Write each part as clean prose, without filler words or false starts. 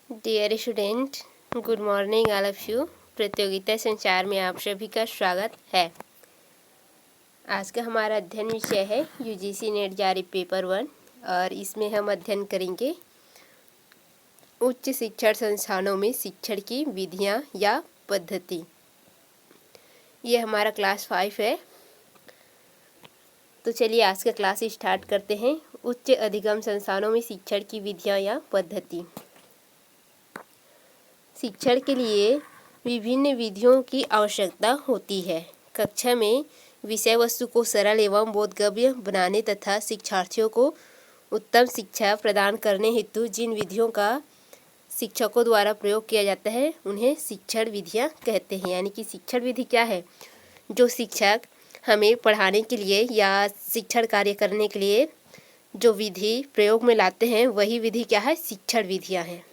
Dear student, good morning all of you. प्रतियोगिता संचार में आप सभी का स्वागत है। आज का हमारा अध्ययन विषय है यूजीसी नेट जारी पेपर 1 और इसमें हम अध्ययन करेंगे उच्च शिक्षण संस्थानों में शिक्षण की विधियां या पद्धति। ये हमारा क्लास 5 है। तो चलिए आज का क्लास स्टार्ट करते हैं। उच्च अधिगम संस्थानों में शिक्षण की विधियां या पद्धति। शिक्षण के लिए विभिन्न विधियों की आवश्यकता होती है। कक्षा में विषय वस्तु को सरल एवं बोधगम्य बनाने तथा शिक्षार्थियों को उत्तम शिक्षा प्रदान करने हेतु जिन विधियों का शिक्षकों द्वारा प्रयोग किया जाता है उन्हें शिक्षण विधियां कहते हैं। यानी कि शिक्षण विधि क्या है? जो शिक्षक हमें पढ़ाने के लिए या शिक्षण कार्य करने के लिए जो विधि प्रयोग में लाते हैं वही विधि क्या है? शिक्षण विधियाँ हैं।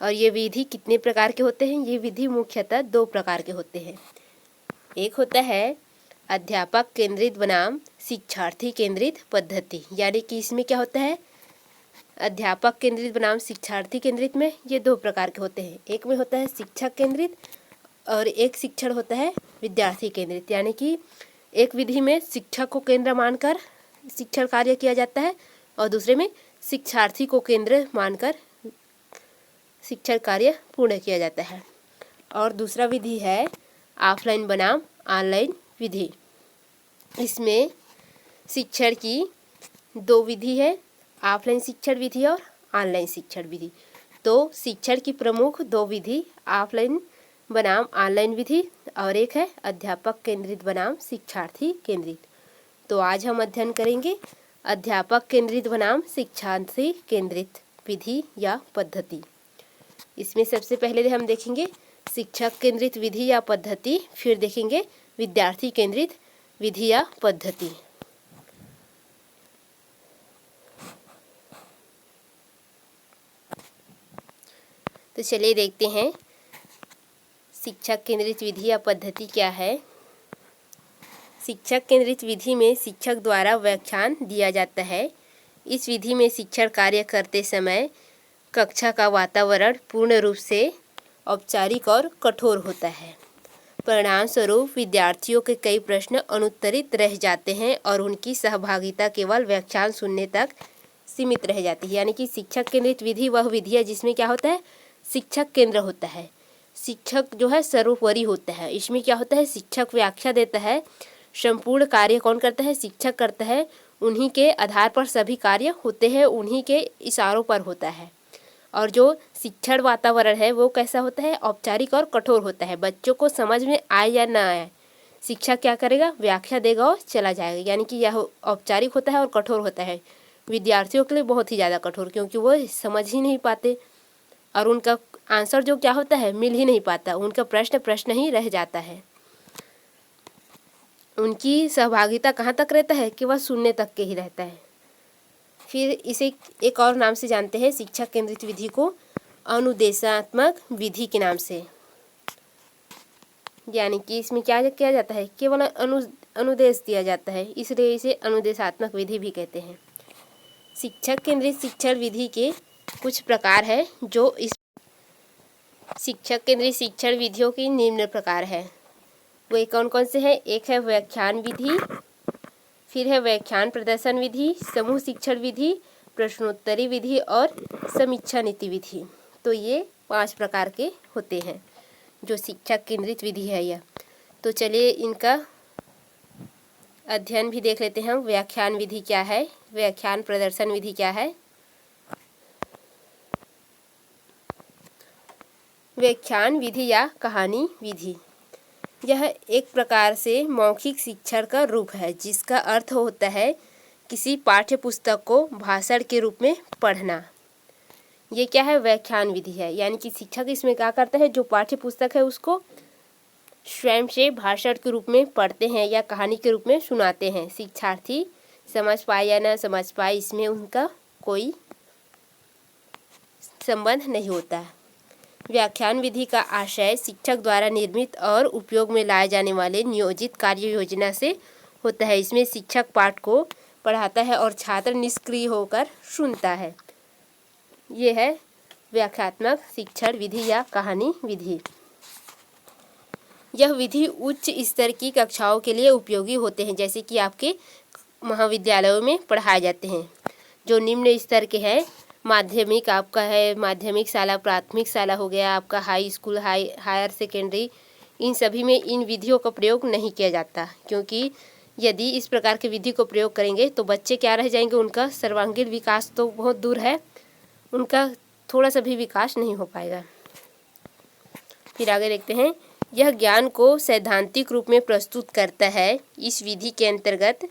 और ये विधि कितने प्रकार के होते हैं? ये विधि मुख्यतः 2 प्रकार के होते हैं। एक होता है अध्यापक केंद्रित बनाम शिक्षार्थी केंद्रित पद्धति। यानी कि इसमें क्या होता है? अध्यापक केंद्रित बनाम शिक्षार्थी केंद्रित में ये 2 प्रकार के होते हैं। एक में होता है शिक्षक केंद्रित और एक शिक्षण होता है विद्यार्थी केंद्रित। यानी कि एक विधि में शिक्षक को केंद्र मानकर शिक्षण कार्य किया जाता है और दूसरे में शिक्षार्थी को केंद्र मानकर शिक्षण कार्य पूर्ण किया जाता है। और दूसरा विधि है ऑफलाइन बनाम ऑनलाइन विधि। इसमें शिक्षण की 2 विधि है, ऑफलाइन शिक्षण विधि और ऑनलाइन शिक्षण विधि। तो शिक्षण की प्रमुख 2 विधि ऑफलाइन बनाम ऑनलाइन विधि और एक है अध्यापक केंद्रित बनाम शिक्षार्थी केंद्रित। तो आज हम अध्ययन करेंगे अध्यापक केंद्रित बनाम शिक्षार्थी केंद्रित विधि या पद्धति। इसमें सबसे पहले हम देखेंगे शिक्षक केंद्रित विधि या पद्धति, फिर देखेंगे विद्यार्थी केंद्रित विधि या पद्धति। तो चलिए देखते हैं शिक्षक केंद्रित विधि या पद्धति क्या है। शिक्षक केंद्रित विधि में शिक्षक द्वारा व्याख्यान दिया जाता है। इस विधि में शिक्षण कार्य करते समय कक्षा का वातावरण पूर्ण रूप से औपचारिक और कठोर होता है। परिणाम स्वरूप विद्यार्थियों के कई प्रश्न अनुत्तरित रह जाते हैं और उनकी सहभागिता केवल व्याख्यान सुनने तक सीमित रह जाती है। यानी कि शिक्षक केंद्रित विधि वह विधि है जिसमें क्या होता है? शिक्षक केंद्र होता है। शिक्षक जो है सर्वोपरि होता है। इसमें क्या होता है? शिक्षक व्याख्या देता है, संपूर्ण कार्य कौन करता है? शिक्षक करता है। उन्हीं के आधार पर सभी कार्य होते हैं, उन्हीं के इशारों पर होता है। और जो शिक्षण वातावरण है वो कैसा होता है? औपचारिक और कठोर होता है। बच्चों को समझ में आए या ना आए, शिक्षक क्या करेगा? व्याख्या देगा और चला जाएगा। यानी कि यह औपचारिक होता है और कठोर होता है। विद्यार्थियों के लिए बहुत ही ज़्यादा कठोर, क्योंकि वो समझ ही नहीं पाते और उनका आंसर जो क्या होता है मिल ही नहीं पाता। उनका प्रश्न ही रह जाता है। उनकी सहभागिता कहाँ तक रहता है? केवल सुनने तक के ही रहता है। फिर इसे एक और नाम से जानते हैं शिक्षक केंद्रित विधि को, अनुदेशात्मक विधि के नाम से। यानी कि इसमें क्या किया जाता है? केवल अनुदेश दिया जाता है, इसलिए इसे अनुदेशात्मक विधि भी कहते हैं। शिक्षक केंद्रित शिक्षण विधि के कुछ प्रकार है जो इस शिक्षक केंद्रित शिक्षण विधियों की निम्न प्रकार है। वे कौन कौन से हैं? एक है व्याख्यान विधि, फिर है व्याख्यान प्रदर्शन विधि, समूह शिक्षण विधि, प्रश्नोत्तरी विधि और समीक्षा नीति विधि। तो ये 5 प्रकार के होते हैं जो शिक्षक केंद्रित विधि है यह। तो चलिए इनका अध्ययन भी देख लेते हैं। व्याख्यान विधि क्या है? व्याख्यान प्रदर्शन विधि क्या है? व्याख्यान विधि या कहानी विधि, यह एक प्रकार से मौखिक शिक्षण का रूप है जिसका अर्थ होता है किसी पाठ्य पुस्तक को भाषण के रूप में पढ़ना। ये क्या है? व्याख्यान विधि है। यानी कि शिक्षक इसमें क्या करता है? जो पाठ्य पुस्तक है उसको स्वयं से भाषण के रूप में पढ़ते हैं या कहानी के रूप में सुनाते हैं। शिक्षार्थी समझ पाए या ना समझ पाए इसमें उनका कोई संबंध नहीं होता। व्याख्यान विधि का आशय शिक्षक द्वारा निर्मित और उपयोग में लाए जाने वाले नियोजित कार्य योजना से होता है। इसमें शिक्षक पाठ को पढ़ाता है और छात्र निष्क्रिय होकर सुनता है। ये है व्याख्यात्मक शिक्षण विधि या कहानी विधि। यह विधि उच्च स्तर की कक्षाओं के लिए उपयोगी होते हैं, जैसे कि आपके महाविद्यालयों में पढ़ाए जाते हैं। जो निम्न स्तर के हैं, माध्यमिक आपका है, माध्यमिक शाला, प्राथमिक शाला हो गया आपका, हाई स्कूल, हायर सेकेंडरी, इन सभी में इन विधियों का प्रयोग नहीं किया जाता, क्योंकि यदि इस प्रकार की विधि को प्रयोग करेंगे तो बच्चे क्या रह जाएंगे, उनका सर्वांगीण विकास तो बहुत दूर है, उनका थोड़ा सा भी विकास नहीं हो पाएगा। फिर आगे देखते हैं, यह ज्ञान को सैद्धांतिक रूप में प्रस्तुत करता है। इस विधि के अंतर्गत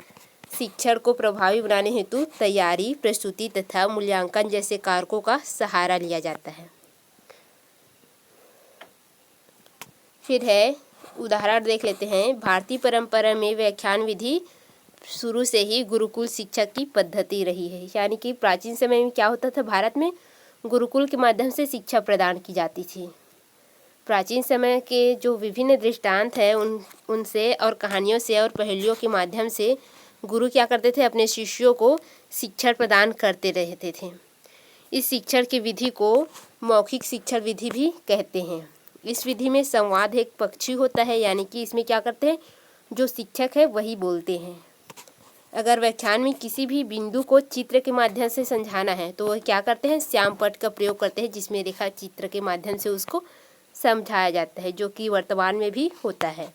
शिक्षण को प्रभावी बनाने हेतु तैयारी, प्रस्तुति तथा मूल्यांकन जैसे कारकों का सहारा लिया जाता है। फिर है उदाहरण देख लेते हैं। भारतीय परंपरा में व्याख्यान विधि शुरू से ही गुरुकुल शिक्षा की पद्धति रही है, यानी कि प्राचीन समय में क्या होता था, भारत में गुरुकुल के माध्यम से शिक्षा प्रदान की जाती थी। प्राचीन समय के जो विभिन्न दृष्टांत हैं उनसे और कहानियों से और पहेलियों के माध्यम से गुरु क्या करते थे, अपने शिष्यों को शिक्षण प्रदान करते रहते थे। इस शिक्षण की विधि को मौखिक शिक्षण विधि भी कहते हैं। इस विधि में संवाद एक पक्षी होता है, यानी कि इसमें क्या करते हैं, जो शिक्षक है वही बोलते हैं। अगर व्याख्यान में किसी भी बिंदु को चित्र के माध्यम से समझाना है तो वह क्या करते हैं, श्यामपट्ट का प्रयोग करते हैं, जिसमें रेखा चित्र के माध्यम से उसको समझाया जाता है, जो कि वर्तमान में भी होता है।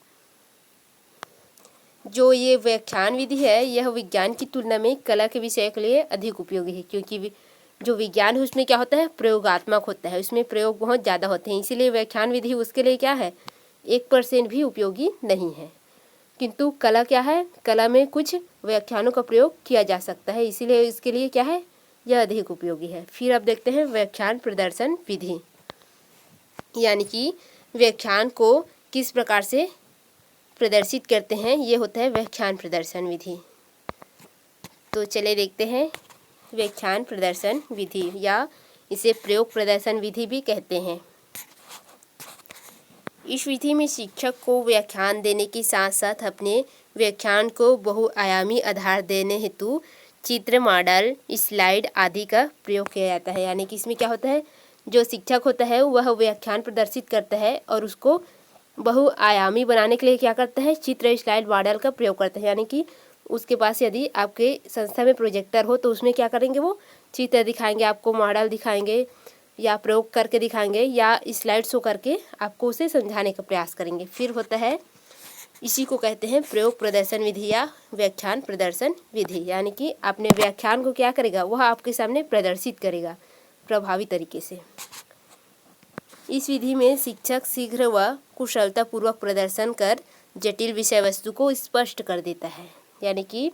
जो ये व्याख्यान विधि है, यह विज्ञान की तुलना में कला के विषय के लिए अधिक उपयोगी है, क्योंकि जो विज्ञान है उसमें क्या होता है, प्रयोगात्मक होता है, उसमें प्रयोग बहुत ज़्यादा होते हैं, इसीलिए व्याख्यान विधि उसके लिए क्या है, 1% भी उपयोगी नहीं है। किंतु कला क्या है, कला में कुछ व्याख्यानों का प्रयोग किया जा सकता है, इसीलिए इसके लिए क्या है, यह अधिक उपयोगी है। फिर अब देखते हैं व्याख्यान प्रदर्शन विधि, यानी कि व्याख्यान को किस प्रकार से प्रदर्शित करते हैं, ये होता है व्याख्यान प्रदर्शन विधि। तो चले देखते हैं व्याख्यान प्रदर्शन विधि, या इसे प्रयोग प्रदर्शन विधि भी कहते हैं। इस विधि में शिक्षक को व्याख्यान देने के साथ साथ अपने व्याख्यान को बहुआयामी आधार देने हेतु चित्र, मॉडल, स्लाइड आदि का प्रयोग किया जाता है। यानी कि इसमें क्या होता है, जो शिक्षक होता है वह व्याख्यान प्रदर्शित करता है और उसको बहुआयामी बनाने के लिए क्या करता है, चित्र, स्लाइड, मॉडल का प्रयोग करता है। यानी कि उसके पास यदि आपके संस्था में प्रोजेक्टर हो तो उसमें क्या करेंगे, वो चित्र दिखाएंगे आपको, मॉडल दिखाएंगे या प्रयोग करके दिखाएंगे या स्लाइड शो करके आपको उसे समझाने का प्रयास करेंगे। फिर होता है, इसी को कहते हैं प्रयोग प्रदर्शन विधि या व्याख्यान प्रदर्शन विधि, यानी कि अपने व्याख्यान को क्या करेगा, वह आपके सामने प्रदर्शित करेगा प्रभावी तरीके से। इस विधि में शिक्षक शीघ्र व कुशलतापूर्वक प्रदर्शन कर जटिल विषय वस्तु को स्पष्ट कर देता है। यानी कि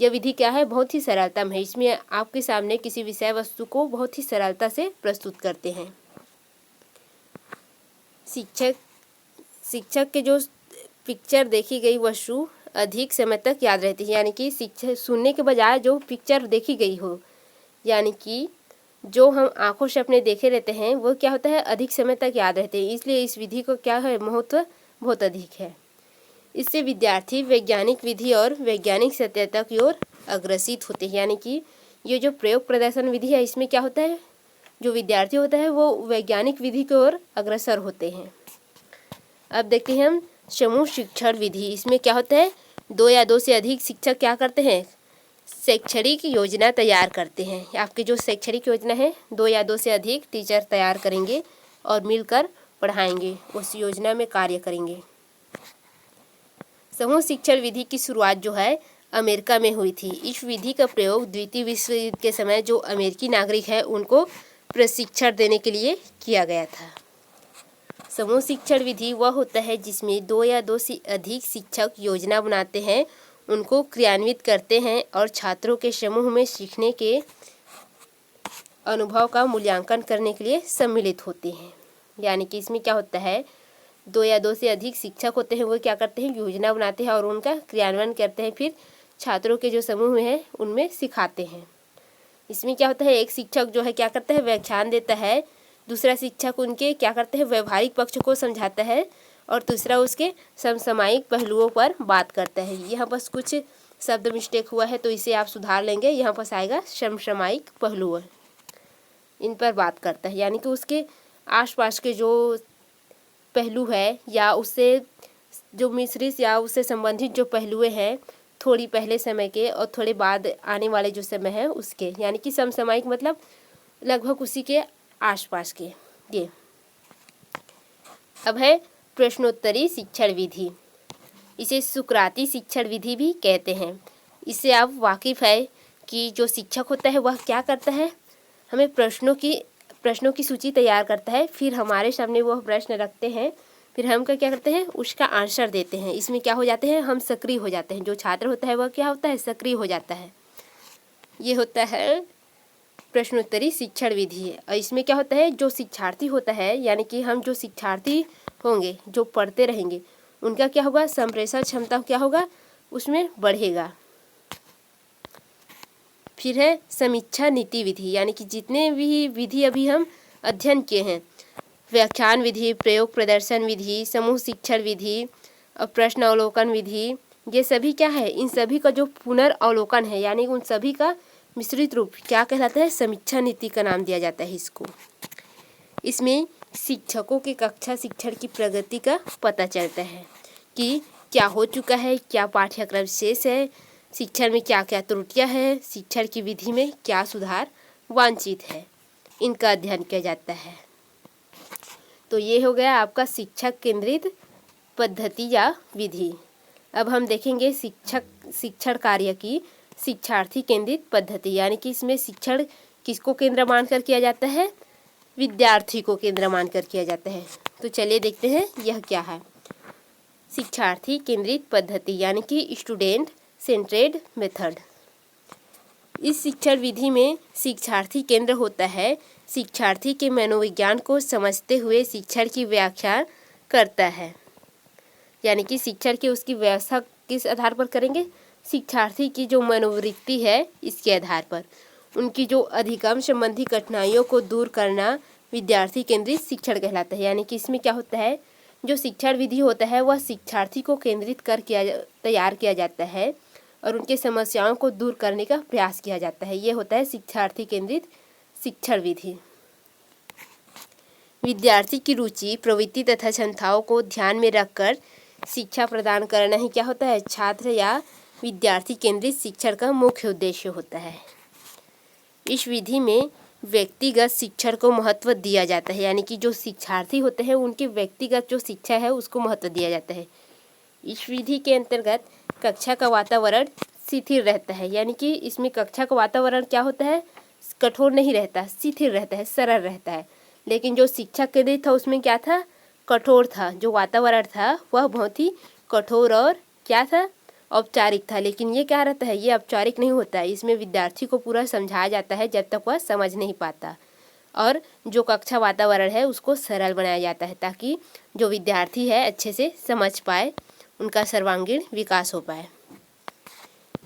यह विधि क्या है, बहुत ही सरलता में है, इसमें आपके सामने किसी विषय वस्तु को बहुत ही सरलता से प्रस्तुत करते हैं। शिक्षक के जो पिक्चर देखी गई वस्तु अधिक समय तक याद रहती है, यानी कि शिक्षक सुनने के बजाय जो पिक्चर देखी गई हो, यानी कि जो हम आंखों से अपने देखे रहते हैं वो क्या होता है, अधिक समय तक याद रहते हैं, इसलिए इस विधि को क्या है, महत्व बहुत अधिक है। इससे विद्यार्थी वैज्ञानिक विधि और वैज्ञानिक सत्यता की ओर अग्रसित होते हैं। यानी कि ये जो प्रयोग प्रदर्शन विधि है, इसमें क्या होता है, जो विद्यार्थी होता है वो वैज्ञानिक विधि की ओर अग्रसर होते हैं। अब देखते हैं हम समूह शिक्षण विधि। इसमें क्या होता है, 2 या 2 से अधिक शिक्षक क्या करते हैं, शैक्षणिक योजना तैयार करते हैं। आपकी जो शैक्षणिक योजना है, 2 या 2 से अधिक टीचर तैयार करेंगे और मिलकर पढ़ाएंगे, उस योजना में कार्य करेंगे। समूह शिक्षण विधि की शुरुआत जो है अमेरिका में हुई थी। इस विधि का प्रयोग द्वितीय विश्व युद्ध के समय जो अमेरिकी नागरिक है उनको प्रशिक्षण देने के लिए किया गया था। समूह शिक्षण विधि वह होता है जिसमें 2 या 2 से अधिक शिक्षक योजना बनाते हैं, उनको क्रियान्वित करते हैं और छात्रों के समूह में सीखने के अनुभव का मूल्यांकन करने के लिए सम्मिलित होते हैं। यानी कि इसमें क्या होता है, 2 या 2 से अधिक शिक्षक होते हैं, वो क्या करते हैं, योजना बनाते हैं और उनका क्रियान्वयन करते हैं, फिर छात्रों के जो समूह में है उनमें सिखाते हैं। इसमें क्या होता है, एक शिक्षक जो है क्या करता है, व्याख्यान देता है, दूसरा शिक्षक उनके क्या करते हैं, व्यवहारिक पक्ष को समझाता है और तीसरा उसके समसामयिक पहलुओं पर बात करता है। यहाँ बस कुछ शब्द मिस्टेक हुआ है तो इसे आप सुधार लेंगे, यहाँ पर आएगा समसामयिक पहलुओं। इन पर बात करता है, यानी कि उसके आसपास के जो पहलू है या उससे जो मिश्रित या उससे संबंधित जो पहलुएं हैं, थोड़ी पहले समय के और थोड़े बाद आने वाले जो समय है उसके, यानी कि समसामयिक मतलब लगभग उसी के आसपास के। ये अब है प्रश्नोत्तरी शिक्षण विधि। इसे सुकराती शिक्षण विधि भी कहते हैं। इससे आप वाकिफ़ है कि जो शिक्षक होता है वह क्या करता है, हमें प्रश्नों की सूची तैयार करता है, फिर हमारे सामने वह प्रश्न रखते हैं, फिर हम क्या करते हैं, उसका आंसर देते हैं। इसमें क्या हो जाते हैं, हम सक्रिय हो जाते हैं। जो छात्र होता है वह क्या होता है, सक्रिय हो जाता है। ये होता है प्रश्नोत्तरी शिक्षण विधि है। और इसमें क्या होता है, जो शिक्षार्थी होता है, यानी कि हम जो शिक्षार्थी होंगे, जो पढ़ते रहेंगे, उनका क्या होगा, संप्रेषण क्षमता क्या होगा, उसमें बढ़ेगा। फिर है समीक्षा नीति विधि, यानी कि जितने भी विधि अभी हम अध्ययन किए हैं, व्याख्यान विधि, प्रयोग प्रदर्शन विधि, समूह शिक्षण विधि और प्रश्न अवलोकन विधि, ये सभी क्या है, इन सभी का जो पुनर्अवलोकन है, यानी उन सभी का मिश्रित रूप क्या कहलाता है, समीक्षा नीति का नाम दिया जाता है इसको। इसमें शिक्षकों के कक्षा शिक्षण की प्रगति का पता चलता है कि क्या हो चुका है, क्या पाठ्यक्रम शेष है, शिक्षण में क्या क्या त्रुटियां हैं, शिक्षण की विधि में क्या सुधार वांछित है, इनका अध्ययन किया जाता है। तो ये हो गया आपका शिक्षक केंद्रित पद्धति या विधि। अब हम देखेंगे शिक्षण कार्य की शिक्षार्थी केंद्रित पद्धति, यानी कि इसमें शिक्षण किसको केंद्र मानकर किया जाता है, विद्यार्थी को केंद्र मानकर किया जाता है। तो चलिए देखते हैं यह क्या है। शिक्षार्थी केंद्रित पद्धति यानी कि स्टूडेंट सेंट्रेड मेथड। इस शिक्षण विधि में शिक्षार्थी केंद्र होता है। शिक्षार्थी के मनोविज्ञान को समझते हुए शिक्षण की व्याख्या करता है, यानी कि शिक्षण की उसकी व्यवस्था किस आधार पर करेंगे, शिक्षार्थी की जो मनोवृत्ति है इसके आधार पर। उनकी जो अधिगम संबंधी कठिनाइयों को दूर करना विद्यार्थी केंद्रित शिक्षण कहलाता है। यानी कि इसमें क्या होता है, जो शिक्षण विधि होता है वह शिक्षार्थी को केंद्रित कर तैयार किया जाता है और उनके समस्याओं को दूर करने का प्रयास किया जाता है। ये होता है शिक्षार्थी केंद्रित शिक्षण विधि। विद्यार्थी की रुचि, प्रवृत्ति तथा क्षमताओं को ध्यान में रखकर शिक्षा प्रदान करना ही क्या होता है, छात्र या विद्यार्थी केंद्रित शिक्षण का मुख्य उद्देश्य होता है। इस विधि में व्यक्तिगत शिक्षण को महत्व दिया जाता है, यानी कि जो शिक्षार्थी होते हैं उनकी व्यक्तिगत जो शिक्षा है उसको महत्व दिया जाता है। इस विधि के अंतर्गत कक्षा का वातावरण शिथिल रहता है, यानी कि इसमें कक्षा का वातावरण क्या होता है, कठोर नहीं रहता, शिथिल रहता है, सरल रहता है। लेकिन जो शिक्षा केंद्रित था उसमें क्या था, कठोर था। जो वातावरण था वह बहुत ही कठोर और क्या था, औपचारिक था। लेकिन ये क्या रहता है, ये औपचारिक नहीं होता है। इसमें विद्यार्थी को पूरा समझाया जाता है जब तक वह समझ नहीं पाता, और जो कक्षा वातावरण है उसको सरल बनाया जाता है ताकि जो विद्यार्थी है अच्छे से समझ पाए, उनका सर्वांगीण विकास हो पाए।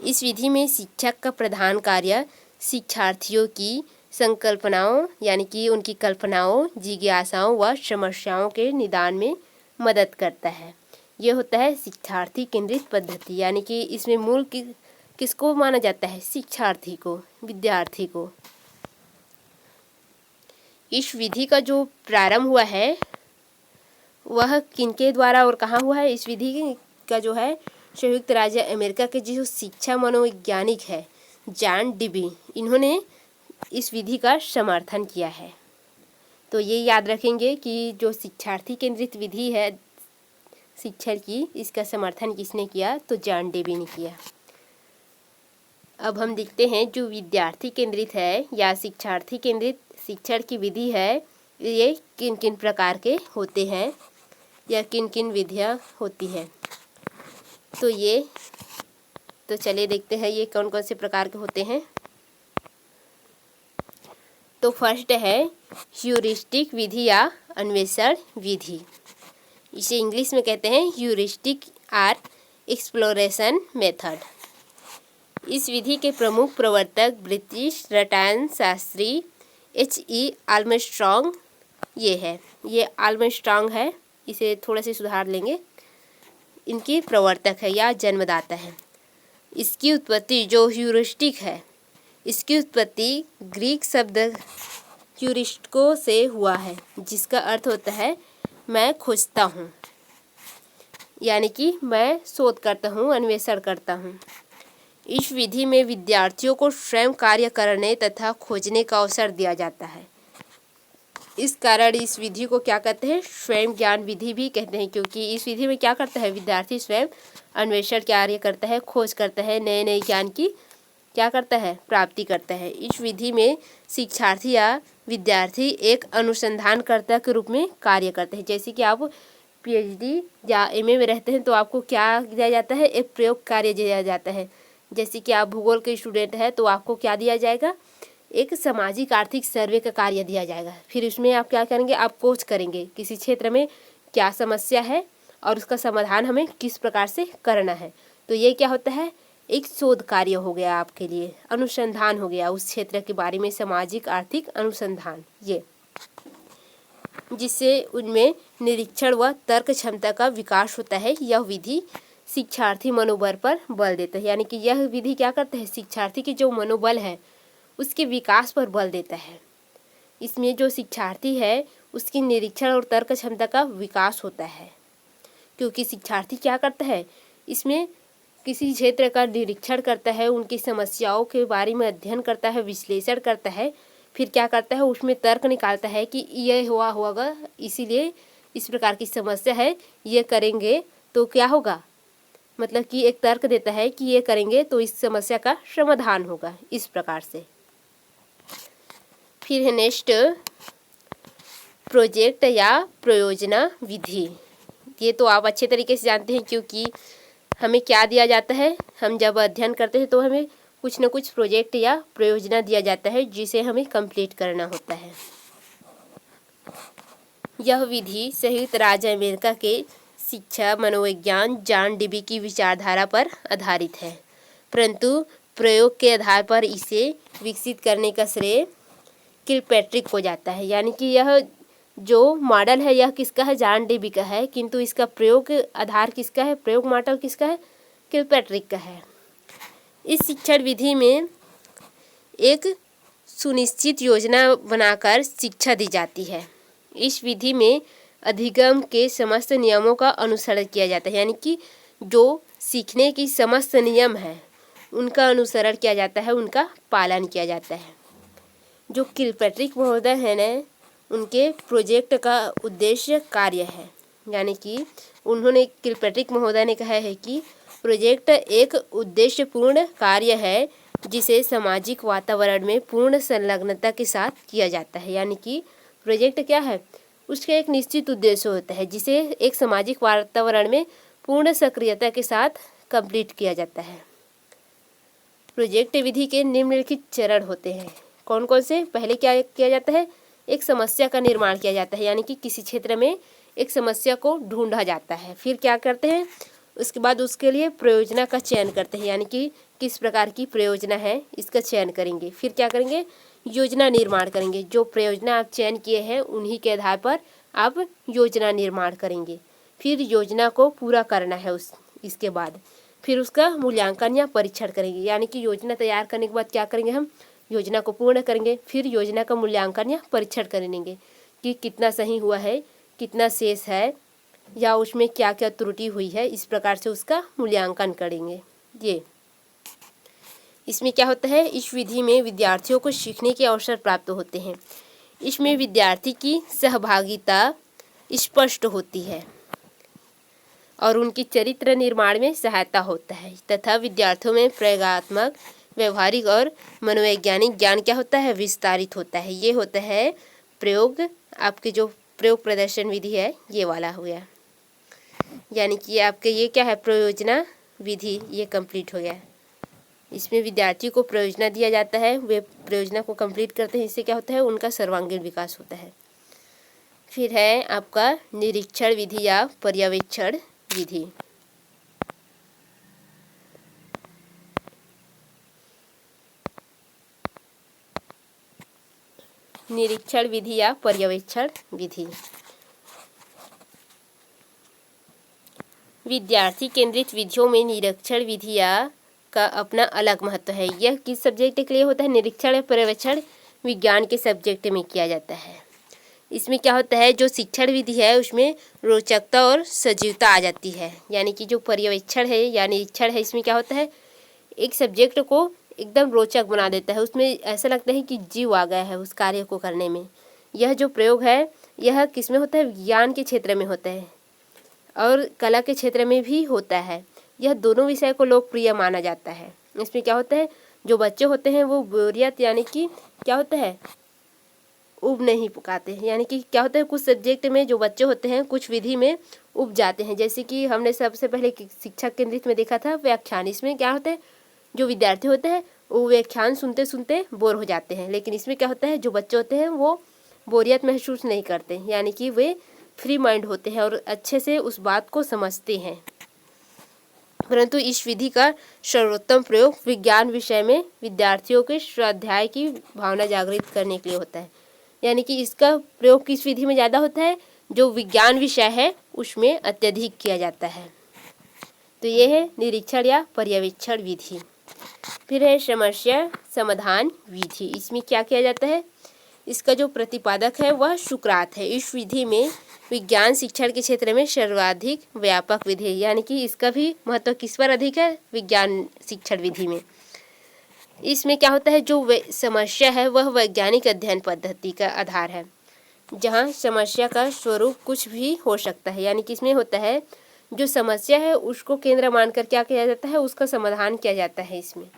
इस विधि में शिक्षक का प्रधान कार्य शिक्षार्थियों की संकल्पनाओं, यानी कि उनकी कल्पनाओं, जिज्ञासाओं व समस्याओं के निदान में मदद करता है। यह होता है शिक्षार्थी केंद्रित पद्धति, यानी कि इसमें मूल किसको माना जाता है, शिक्षार्थी को, विद्यार्थी को। इस विधि का जो प्रारंभ हुआ है वह किनके द्वारा और कहाँ हुआ है, इस विधि का जो है संयुक्त राज्य अमेरिका के जो शिक्षा मनोवैज्ञानिक है जॉन डीबी, इन्होंने इस विधि का समर्थन किया है। तो ये याद रखेंगे कि जो शिक्षार्थी केंद्रित विधि है शिक्षण की, इसका समर्थन किसने किया, तो जॉन डीबी ने किया। अब हम देखते हैं जो विद्यार्थी केंद्रित है या शिक्षार्थी केंद्रित शिक्षण की विधि है, ये किन किन प्रकार के होते हैं या किन किन विधियाँ होती हैं। तो चलिए देखते हैं ये कौन कौन से प्रकार के होते हैं। तो फर्स्ट है ह्यूरिस्टिक विधि या अन्वेषण विधि। इसे इंग्लिश में कहते हैं ह्यूरिस्टिक आर एक्सप्लोरेशन मेथड। इस विधि के प्रमुख प्रवर्तक ब्रिटिश रसायन शास्त्री H.E. आर्मस्ट्रॉन्ग ये आर्मस्ट्रॉन्ग है, इसे थोड़ा सा सुधार लेंगे, इनकी प्रवर्तक है या जन्मदाता है। इसकी उत्पत्ति जो ह्यूरिस्टिक है, इसकी उत्पत्ति ग्रीक शब्द ह्यूरिस्टिकों से हुआ है, जिसका अर्थ होता है मैं खोजता हूँ, यानी कि मैं शोध करता हूँ, अन्वेषण करता हूँ। इस विधि में विद्यार्थियों को स्वयं कार्य करने तथा खोजने का अवसर दिया जाता है। इस कारण इस विधि को क्या कहते हैं, स्वयं ज्ञान विधि भी कहते हैं, क्योंकि इस विधि में क्या करता है, विद्यार्थी स्वयं अन्वेषण कार्य करता है, खोज करता है, नए नए ज्ञान की क्या करता है, प्राप्ति करता है। इस विधि में शिक्षार्थी या विद्यार्थी एक अनुसंधानकर्ता के रूप में कार्य करते हैं। जैसे कि आप पीएचडी या एमए में रहते हैं तो आपको क्या दिया जाता है, एक प्रयोग कार्य दिया जाता है। जैसे कि आप भूगोल के स्टूडेंट हैं तो आपको क्या दिया जाएगा, एक सामाजिक आर्थिक सर्वे का कार्य दिया जाएगा। फिर उसमें आप क्या करेंगे, आप खोज करेंगे किसी क्षेत्र में क्या समस्या है और उसका समाधान हमें किस प्रकार से करना है। तो ये क्या होता है, एक शोध कार्य हो गया आपके लिए, अनुसंधान हो गया उस क्षेत्र के बारे में, सामाजिक आर्थिक अनुसंधान, ये जिससे उनमें निरीक्षण व तर्क क्षमता का विकास होता है। यह विधि शिक्षार्थी मनोबल पर बल देता है, यानी कि यह विधि क्या करता है, शिक्षार्थी की जो मनोबल है उसके विकास पर बल देता है। इसमें जो शिक्षार्थी है उसकी निरीक्षण और तर्क क्षमता का विकास होता है, क्योंकि शिक्षार्थी क्या करता है, इसमें किसी क्षेत्र का निरीक्षण करता है, उनकी समस्याओं के बारे में अध्ययन करता है, विश्लेषण करता है, फिर क्या करता है, उसमें तर्क निकालता है कि ये हुआ होगा, इसीलिए इस प्रकार की समस्या है, ये करेंगे तो क्या होगा, मतलब कि एक तर्क देता है कि ये करेंगे तो इस समस्या का समाधान होगा, इस प्रकार से। फिर है नेक्स्ट प्रोजेक्ट या प्रयोजना विधि। ये तो आप अच्छे तरीके से जानते हैं, क्योंकि हमें क्या दिया जाता है, हम जब अध्ययन करते हैं तो हमें कुछ न कुछ प्रोजेक्ट या प्रयोजना दिया जाता है जिसे हमें कंप्लीट करना होता है। यह विधि संयुक्त राज्य अमेरिका के शिक्षा मनोविज्ञान जॉन डीबी की विचारधारा पर आधारित है, परंतु प्रयोग के आधार पर इसे विकसित करने का श्रेय किलपैट्रिक को जाता है। यानी कि यह जो मॉडल है यह किसका है, जॉन डीबी का है, किंतु इसका प्रयोग आधार किसका है, प्रयोग मॉडल किसका है, किलपैट्रिक का है। इस शिक्षण विधि में एक सुनिश्चित योजना बनाकर शिक्षा दी जाती है। इस विधि में अधिगम के समस्त नियमों का अनुसरण किया जाता है, यानी कि जो सीखने की समस्त नियम है उनका अनुसरण किया जाता है, उनका पालन किया जाता है। जो किलपैट्रिक महोदय है ना, उनके प्रोजेक्ट का उद्देश्य कार्य है, यानी कि उन्होंने किलपैट्रिक महोदय ने कहा है कि प्रोजेक्ट एक उद्देश्यपूर्ण कार्य है जिसे सामाजिक वातावरण में पूर्ण संलग्नता के साथ किया जाता है। यानी कि प्रोजेक्ट क्या है, उसका एक निश्चित उद्देश्य होता है जिसे एक सामाजिक वातावरण में पूर्ण सक्रियता के साथ कंप्लीट किया जाता है। प्रोजेक्ट विधि के निम्नलिखित चरण होते हैं। कौन कौन से, पहले क्या किया जाता है, एक समस्या का निर्माण किया जाता है, यानी कि किसी क्षेत्र में एक समस्या को ढूंढा जाता है। फिर क्या करते हैं, उसके बाद उसके लिए प्रयोजना का चयन करते हैं, यानी कि किस प्रकार की प्रयोजना है इसका चयन करेंगे। फिर क्या करेंगे, योजना निर्माण करेंगे। जो प्रयोजना आप चयन किए हैं उन्हीं के आधार पर आप योजना निर्माण करेंगे। फिर योजना को पूरा करना है इसके बाद फिर उसका मूल्यांकन या परीक्षण करेंगे, यानी कि योजना तैयार करने के बाद क्या करेंगे, हम योजना को पूर्ण करेंगे। फिर योजना का मूल्यांकन या परीक्षण करेंगे कि कितना सही हुआ है, कितना शेष है, या उसमें क्या क्या त्रुटि हुई है, इस प्रकार से उसका मूल्यांकन करेंगे। ये इसमें क्या होता है, इस विधि में विद्यार्थियों को सीखने के अवसर प्राप्त होते हैं। इसमें विद्यार्थी की सहभागिता स्पष्ट होती है और उनकी चरित्र निर्माण में सहायता होता है तथा विद्यार्थियों में प्रयोगात्मक, व्यवहारिक और मनोवैज्ञानिक ज्ञान क्या होता है, विस्तारित होता है। ये होता है प्रयोग, आपके जो प्रयोग प्रदर्शन विधि है ये वाला हो गया, यानी कि आपके ये क्या है, प्रयोजना विधि, ये कंप्लीट हो गया। इसमें विद्यार्थी को प्रयोजना दिया जाता है, वे प्रयोजना को कंप्लीट करते हैं, इससे क्या होता है, उनका सर्वांगीण विकास होता है। फिर है आपका निरीक्षण विधि या पर्यवेक्षण विधि। निरीक्षण विधि या पर्यवेक्षण विधि विद्यार्थी केंद्रित विधियों में निरीक्षण विधिया का अपना अलग महत्व है। यह किस सब्जेक्ट के लिए होता है, निरीक्षण या पर्यवेक्षण विज्ञान के सब्जेक्ट में किया जाता है। इसमें क्या होता है, जो शिक्षण विधि है उसमें रोचकता और सजीवता आ जाती है। यानी कि जो पर्यवेक्षण है या निरीक्षण है, इसमें क्या होता है, एक सब्जेक्ट को एकदम रोचक बना देता है। उसमें ऐसा लगता है कि जीव आ गया है उस कार्य को करने में। यह जो प्रयोग है यह किस में होता है, विज्ञान के क्षेत्र में होता है और कला के क्षेत्र में भी होता है। यह दोनों विषय को लोकप्रिय माना जाता है। इसमें क्या होता है, जो बच्चे होते हैं वो बोरियत यानी कि क्या होता है, उब नहीं पाते हैं। यानी कि क्या होता है, कुछ सब्जेक्ट में जो बच्चे होते हैं कुछ विधि में उब जाते हैं। जैसे कि हमने सबसे पहले शिक्षक केंद्रित में देखा था व्याख्यान। इसमें क्या होता है, जो विद्यार्थी होते हैं वो व्याख्यान सुनते सुनते बोर हो जाते हैं, लेकिन इसमें क्या होता है, जो बच्चे होते हैं वो बोरियत महसूस नहीं करते। यानी कि वे फ्री माइंड होते हैं और अच्छे से उस बात को समझते हैं। परंतु इस विधि का सर्वोत्तम प्रयोग विज्ञान विषय में विद्यार्थियों के स्वाध्याय की भावना जागृत करने के लिए होता है। यानी कि इसका प्रयोग किस विधि में ज़्यादा होता है, जो विज्ञान विषय है उसमें अत्यधिक किया जाता है। तो ये है निरीक्षण या पर्यवेक्षण विधि। फिर है समस्या समाधान विधि। इसमें क्या किया जाता है, इसका जो प्रतिपादक है वह सुकरात है। इस विधि में विज्ञान शिक्षण के क्षेत्र में सर्वाधिक व्यापक विधि है। यानी कि इसका भी महत्व किस पर अधिक है, विज्ञान शिक्षण विधि में। इसमें क्या होता है, जो समस्या है वह वैज्ञानिक अध्ययन पद्धति का आधार है, जहाँ समस्या का स्वरूप कुछ भी हो सकता है। यानी कि इसमें होता है, जो समस्या है उसको केंद्र मानकर क्या किया जाता है, उसका समाधान किया जाता है। इसमें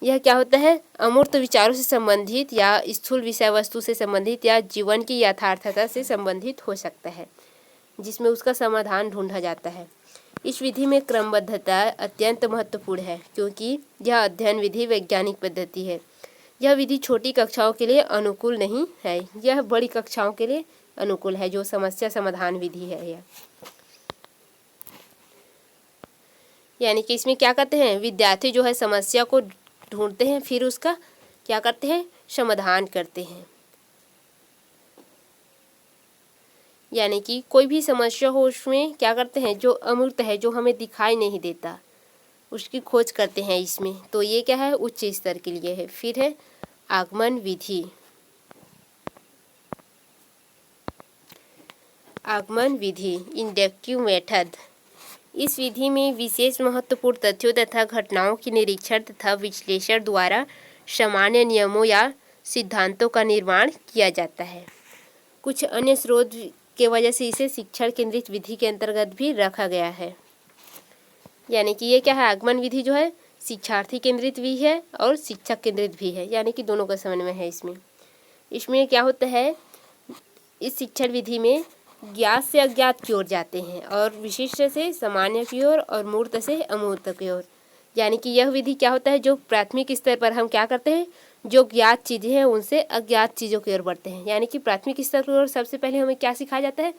यह क्या होता है, अमूर्त विचारों से संबंधित या स्थूल विषय वस्तु से संबंधित या जीवन की यथार्थता से संबंधित हो सकता है, जिसमें उसका समाधान ढूंढा जाता है। इस विधि में क्रमबद्धता अत्यंत महत्वपूर्ण है, क्योंकि यह अध्ययन विधि वैज्ञानिक पद्धति है। यह विधि छोटी कक्षाओं के लिए अनुकूल नहीं है, यह बड़ी कक्षाओं के लिए अनुकूल है, जो समस्या समाधान विधि है यह। यानी कि इसमें क्या करते हैं, विद्यार्थी जो है समस्या को ढूंढते हैं, फिर उसका क्या करते हैं, समाधान करते हैं। यानी कि कोई भी समस्या हो उसमें क्या करते हैं, जो अमूर्त है, जो हमें दिखाई नहीं देता, उसकी खोज करते हैं इसमें। तो ये क्या है, उच्च स्तर के लिए है। फिर है आगमन विधि। आगमन विधि इंडक्टिव मेथड। इस विधि में विशेष महत्वपूर्ण तथ्यों तथा घटनाओं की निरीक्षण तथा विश्लेषण द्वारा सामान्य नियमों या सिद्धांतों का निर्माण किया जाता है। कुछ अन्य स्रोत के वजह से इसे शिक्षण केंद्रित विधि के अंतर्गत भी रखा गया है। यानी कि ये क्या है, आगमन विधि जो है शिक्षार्थी केंद्रित भी है और शिक्षक केंद्रित भी है, यानी कि दोनों का समन्वय है इसमें क्या होता है, इस शिक्षण विधि में ज्ञात से अज्ञात की ओर जाते हैं और विशिष्ट से सामान्य की ओर और मूर्त से अमूर्त की ओर। यानी कि यह विधि क्या होता है, जो प्राथमिक स्तर पर हम क्या करते हैं, जो ज्ञात चीज़ें हैं उनसे अज्ञात चीज़ों की ओर बढ़ते हैं। यानी कि प्राथमिक स्तर की ओर सबसे पहले हमें क्या सिखाया जाता है,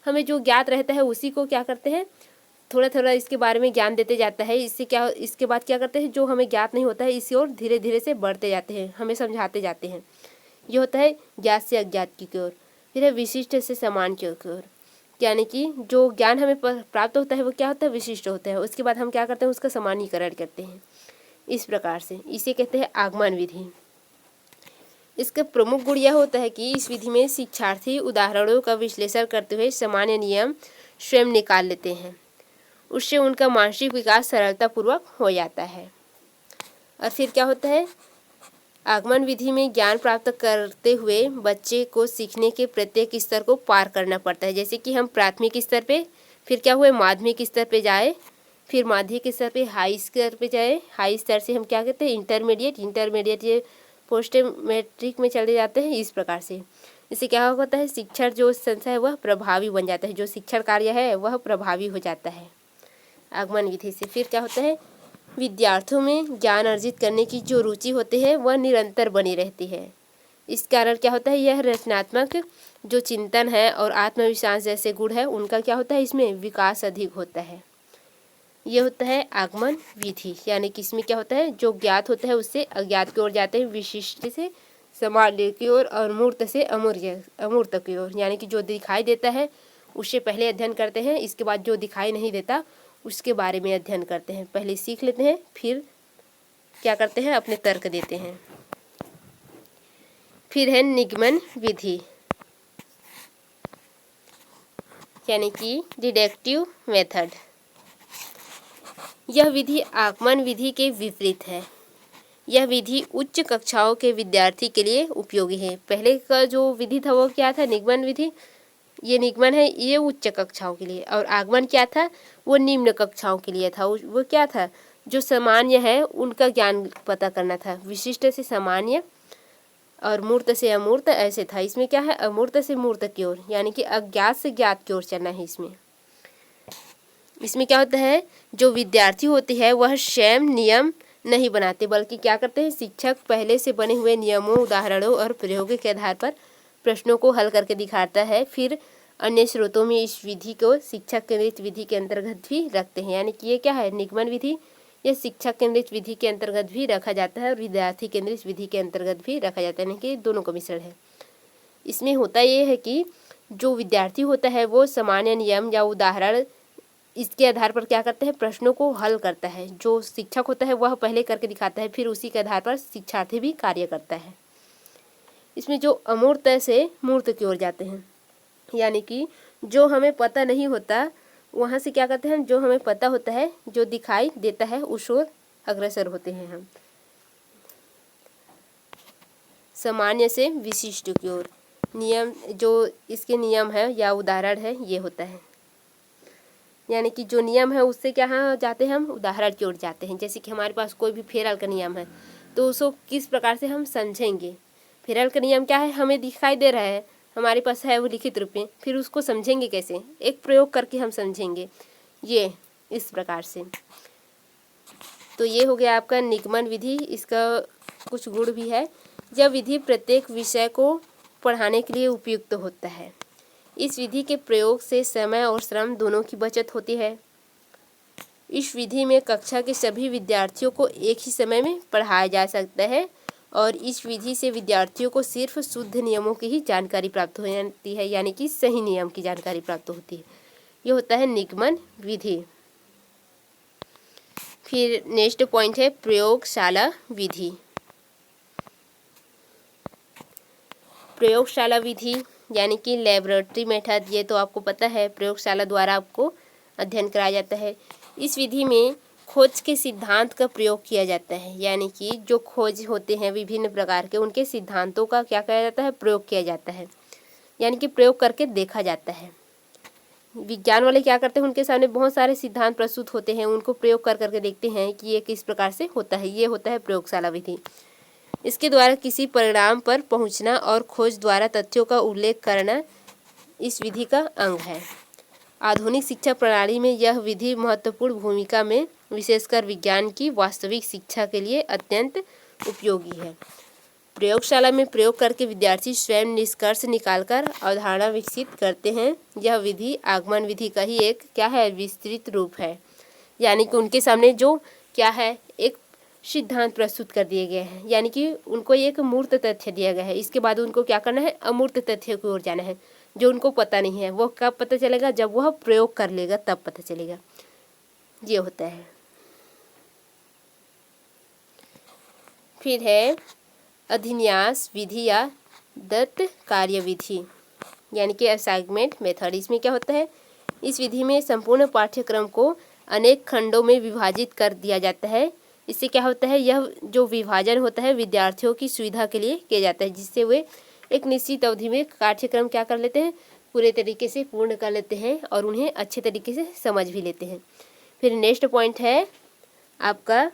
हमें जो ज्ञात रहता है उसी को क्या करते हैं, थोड़ा थोड़ा इसके बारे में ज्ञान देते जाता है। इसके बाद क्या करते हैं, जो हमें ज्ञात नहीं होता है इसी ओर धीरे धीरे से बढ़ते जाते हैं, हमें समझाते जाते हैं। ये होता है ज्ञात से अज्ञात की ओर। फिर है विशिष्ट से समान की ओर। यानी कि जो ज्ञान हमें प्राप्त होता है वो क्या होता है, विशिष्ट होता है। उसके बाद हम क्या करते हैं, उसका सामान्यीकरण करते हैं। इस प्रकार से इसे कहते हैं आगमन विधि। इसका प्रमुख गुण यह होता है कि इस विधि में शिक्षार्थी उदाहरणों का विश्लेषण करते हुए सामान्य नियम स्वयं निकाल लेते हैं। उससे उनका मानसिक विकास सरलतापूर्वक हो जाता है। और फिर क्या होता है, आगमन विधि में ज्ञान प्राप्त करते हुए बच्चे को सीखने के प्रत्येक स्तर को पार करना पड़ता है। जैसे कि हम प्राथमिक स्तर पे, फिर क्या हुए माध्यमिक स्तर पे जाए, फिर माध्यमिक स्तर पे हाई स्तर पे जाए, हाई स्तर से हम क्या कहते हैं इंटरमीडिएट, ये पोस्ट मैट्रिक में चले जाते हैं। इस प्रकार से इससे क्या होता है, शिक्षण जो संस्था है वह प्रभावी बन जाता है, जो शिक्षण कार्य है वह प्रभावी हो जाता है आगमन विधि से। फिर क्या होता है, विद्यार्थियों में ज्ञान अर्जित करने की जो रुचि होती है वह निरंतर बनी रहती है। इस कारण क्या होता है, यह रचनात्मक जो चिंतन है और आत्मविश्वास जैसे गुण है उनका क्या होता है, इसमें विकास अधिक होता है। यह होता है आगमन विधि। यानी कि इसमें क्या होता है, जो ज्ञात होता है उससे अज्ञात की ओर जाते हैं, विशिष्ट से सामान्य की ओर और मूर्त से अमूर्त की ओर। यानी कि जो दिखाई देता है उससे पहले अध्ययन करते हैं, इसके बाद जो दिखाई नहीं देता उसके बारे में अध्ययन करते हैं। पहले सीख लेते हैं, फिर क्या करते हैं, अपने तर्क देते हैं। फिर है निगमन विधि, यानी कि डिडक्टिव मेथड। यह विधि आगमन विधि के विपरीत है। यह विधि उच्च कक्षाओं के विद्यार्थी के लिए उपयोगी है। पहले का जो विधि था वो क्या था, निगमन विधि। ये निगमन है, ये उच्च कक्षाओं के लिए, और आगमन क्या था, वो निम्न कक्षाओं के लिए था। वो क्या था, जो सामान्य है उनका ज्ञान पता करना था, विशिष्ट से सामान्य और मूर्त से अमूर्त ऐसे था। इसमें क्या है, अमूर्त से मूर्त की ओर, यानी कि अज्ञात से ज्ञात की ओर चलना है। इसमें क्या होता है, जो विद्यार्थी होते हैं वह स्वयं नियम नहीं बनाते, बल्कि क्या करते हैं, शिक्षक पहले से बने हुए नियमों, उदाहरणों और प्रयोगों के आधार पर प्रश्नों को हल करके दिखाता है। फिर अन्य स्रोतों में इस विधि को शिक्षक केंद्रित विधि के अंतर्गत भी रखते हैं। यानी कि ये क्या है, निगमन विधि, यह शिक्षक केंद्रित विधि के अंतर्गत भी रखा जाता है और विद्यार्थी केंद्रित विधि के अंतर्गत भी रखा जाता है, यानी कि दोनों का मिश्रण है। इसमें होता ये है कि जो विद्यार्थी होता है वो सामान्य नियम या उदाहरण इसके आधार पर क्या करता है, प्रश्नों को हल करता है। जो शिक्षक होता है वह पहले करके दिखाता है, फिर उसी के आधार पर शिक्षार्थी भी कार्य करता है। इसमें जो अमूर्त से मूर्त की ओर जाते हैं, यानी कि जो हमें पता नहीं होता वहाँ से क्या करते हैं, जो हमें पता होता है, जो दिखाई देता है उस ओर अग्रसर होते हैं हम। सामान्य से विशिष्ट की ओर, नियम जो इसके नियम है या उदाहरण है ये होता है, यानी कि जो नियम है उससे क्या जाते हैं हम, उदाहरण की ओर जाते हैं। जैसे कि हमारे पास कोई भी फेरल का नियम है तो उसको किस प्रकार से हम समझेंगे। फेरल का नियम क्या है, हमें दिखाई दे रहा है, हमारे पास है वो लिखित रूप में, फिर उसको समझेंगे कैसे, एक प्रयोग करके हम समझेंगे, ये इस प्रकार से। तो ये हो गया आपका निगमन विधि। इसका कुछ गुण भी है। यह विधि प्रत्येक विषय को पढ़ाने के लिए उपयुक्त होता है। इस विधि के प्रयोग से समय और श्रम दोनों की बचत होती है। इस विधि में कक्षा के सभी विद्यार्थियों को एक ही समय में पढ़ाया जा सकता है और इस विधि से विद्यार्थियों को सिर्फ शुद्ध नियमों की ही जानकारी प्राप्त हो जाती है, यानी कि सही नियम की जानकारी प्राप्त होती है। ये होता है निगमन विधि। फिर नेक्स्ट पॉइंट है प्रयोगशाला विधि। प्रयोगशाला विधि यानी कि लैबोरेटरी मेथड, ये तो आपको पता है, प्रयोगशाला द्वारा आपको अध्ययन कराया जाता है। इस विधि में खोज के सिद्धांत का प्रयोग किया जाता है, यानी कि जो खोज होते हैं विभिन्न प्रकार के, उनके सिद्धांतों का क्या किया जाता है, प्रयोग किया जाता है, यानी कि प्रयोग करके देखा जाता है। विज्ञान वाले क्या करते हैं, उनके सामने बहुत सारे सिद्धांत प्रस्तुत होते हैं, उनको प्रयोग कर करके देखते हैं कि ये किस प्रकार से होता है। ये होता है प्रयोगशाला विधि। इसके द्वारा किसी परिणाम पर पहुंचना और खोज द्वारा तथ्यों का उल्लेख करना इस विधि का अंग है। आधुनिक शिक्षा प्रणाली में यह विधि महत्वपूर्ण भूमिका में, विशेषकर विज्ञान की वास्तविक शिक्षा के लिए अत्यंत उपयोगी है। प्रयोगशाला में प्रयोग करके विद्यार्थी स्वयं निष्कर्ष निकालकर अवधारणा विकसित करते हैं। यह विधि आगमन विधि का ही एक क्या है, विस्तृत रूप है, यानी कि उनके सामने जो क्या है, एक सिद्धांत प्रस्तुत कर दिए गए हैं, यानी कि उनको एक मूर्त तथ्य दिया गया है। इसके बाद उनको क्या करना है, अमूर्त तथ्य की ओर जाना है, जो उनको पता नहीं है। वो कब पता चलेगा, जब वह प्रयोग कर लेगा तब पता चलेगा। ये होता है। फिर है अधिन्यास विधि या दत्त कार्य विधि, यानी कि असाइनमेंट मेथड। इसमें क्या होता है, इस विधि में संपूर्ण पाठ्यक्रम को अनेक खंडों में विभाजित कर दिया जाता है। इससे क्या होता है, यह जो विभाजन होता है विद्यार्थियों की सुविधा के लिए किया जाता है, जिससे वे एक निश्चित अवधि में पाठ्यक्रम क्या कर लेते हैं, पूरे तरीके से पूर्ण कर लेते हैं और उन्हें अच्छे तरीके से समझ भी लेते हैं। फिर नेक्स्ट पॉइंट है आपका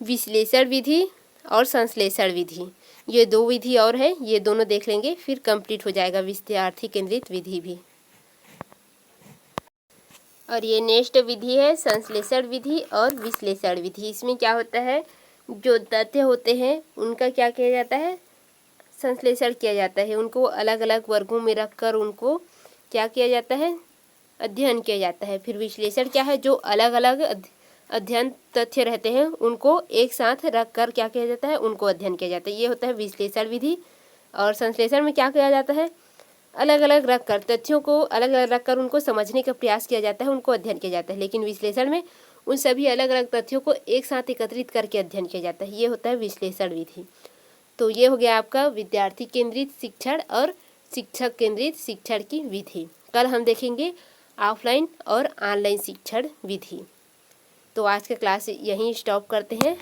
विश्लेषण विधि और संश्लेषण विधि। ये दो विधि और है, ये दोनों देख लेंगे, फिर कंप्लीट हो जाएगा विद्यार्थी केंद्रित विधि भी। और ये नेक्स्ट विधि है संश्लेषण विधि और विश्लेषण विधि। इसमें क्या होता है, जो तथ्य होते हैं उनका क्या किया जाता है, संश्लेषण किया जाता है। उनको अलग अलग वर्गों में रखकर उनको क्या किया जाता है, अध्ययन किया जाता है। फिर विश्लेषण क्या है, जो अलग अलग अध्ययन तथ्य रहते हैं उनको एक साथ रख कर क्या किया जाता है, उनको अध्ययन किया जाता है। ये होता है विश्लेषण विधि। और संश्लेषण में क्या किया जाता है, अलग अलग रखकर तथ्यों को अलग अलग रखकर उनको समझने का प्रयास किया जाता है, उनको अध्ययन किया जाता है। लेकिन विश्लेषण में उन सभी अलग अलग तथ्यों को एक साथ एकत्रित करके अध्ययन किया जाता है। ये होता है विश्लेषण विधि। तो ये हो गया आपका विद्यार्थी केंद्रित शिक्षण और शिक्षक केंद्रित शिक्षण की विधि। कल हम देखेंगे ऑफलाइन और ऑनलाइन शिक्षण विधि। तो आज का क्लास यहीं स्टॉप करते हैं।